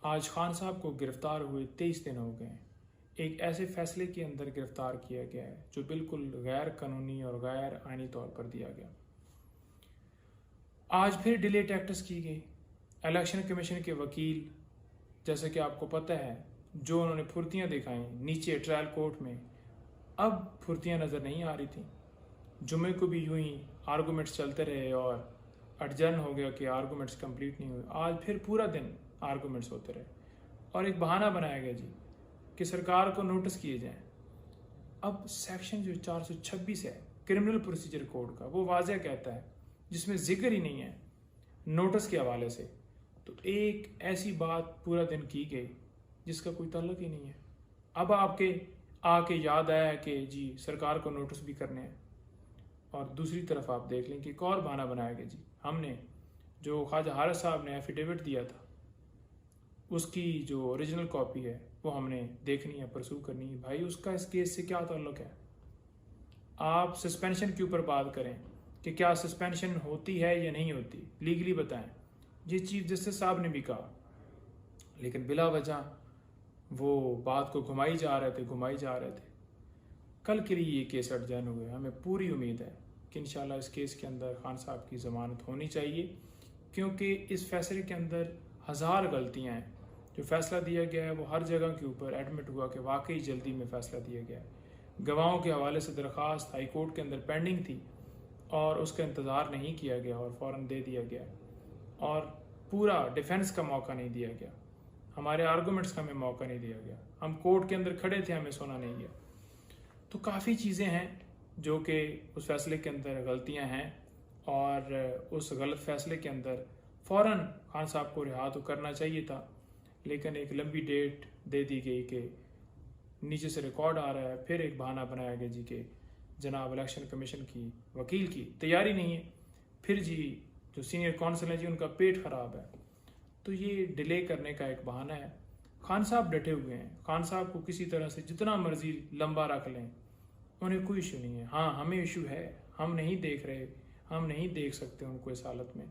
आज खान साहब को गिरफ्तार हुए 23 दिन हो गए हैं। एक ऐसे फैसले के अंदर गिरफ्तार किया गया है जो बिल्कुल गैर कानूनी और गैर आईनी तौर पर दिया गया। आज फिर डिले टैक्टिक्स की गई। इलेक्शन कमीशन के वकील, जैसे कि आपको पता है, जो उन्होंने फुर्तियां दिखाई नीचे ट्रायल कोर्ट में, अब फुर्तियां नज़र नहीं आ रही थी। जुमे को भी यूं ही आर्गूमेंट्स चलते रहे और अडजर्न हो गया कि आर्गूमेंट्स कंप्लीट नहीं हुए। आज फिर पूरा दिन आर्गूमेंट्स होते रहे और एक बहाना बनाया गया जी कि सरकार को नोटिस किए जाएं। अब सेक्शन जो 426 है क्रिमिनल प्रोसीजर कोड का, वो वाज़ह कहता है, जिसमें जिक्र ही नहीं है नोटिस के हवाले से। तो एक ऐसी बात पूरा दिन की गई जिसका कोई ताल्लुक ही नहीं है। अब आपके आके याद आया है कि जी सरकार को नोटिस भी करने हैं। और दूसरी तरफ आप देख लें कि एक और बहाना बनाया गया जी, हमने जो ख्वाजा हारिस साहब ने एफिडेविट दिया था उसकी जो ओरिजिनल कॉपी है वो हमने देखनी है, परसू करनी है। भाई उसका इस केस से क्या ताल्लुक है? आप सस्पेंशन के ऊपर बात करें कि क्या सस्पेंशन होती है या नहीं होती, लीगली बताएं। ये चीफ जस्टिस साहब ने भी कहा, लेकिन बिला वजह वो बात को घुमाई जा रहे थे। कल के लिए ये केस अडजर्न हो गया। हमें पूरी उम्मीद है कि इंशाल्लाह इस केस के अंदर खान साहब की ज़मानत होनी चाहिए, क्योंकि इस फैसले के अंदर हज़ार गलतियां हैं। जो फैसला दिया गया है वो हर जगह के ऊपर एडमिट हुआ कि वाकई जल्दी में फैसला दिया गया है। गवाहों के हवाले से दरख्वास्त हाई कोर्ट के अंदर पेंडिंग थी और उसका इंतज़ार नहीं किया गया और फ़ौरन दे दिया गया और पूरा डिफेंस का मौका नहीं दिया गया, हमारे आर्गूमेंट्स का हमें मौका नहीं दिया गया। हम कोर्ट के अंदर खड़े थे, हमें सुना नहीं गया। तो काफ़ी चीज़ें हैं जो कि उस फैसले के अंदर गलतियां हैं और उस गलत फैसले के अंदर फ़ौरन खान साहब को रिहा तो करना चाहिए था, लेकिन एक लंबी डेट दे दी गई कि नीचे से रिकॉर्ड आ रहा है। फिर एक बहाना बनाया गया जी कि जनाब इलेक्शन कमीशन की वकील की तैयारी नहीं है, फिर जी जो सीनियर कौंसल है जी उनका पेट ख़राब है। तो ये डिले करने का एक बहाना है। खान साहब डटे हुए हैं, खान साहब को किसी तरह से जितना मर्जी लंबा रख लें, उन्हें कोई इशू नहीं है। हाँ, हमें इशू है, हम नहीं देख रहे, हम नहीं देख सकते उनको इस हालत में।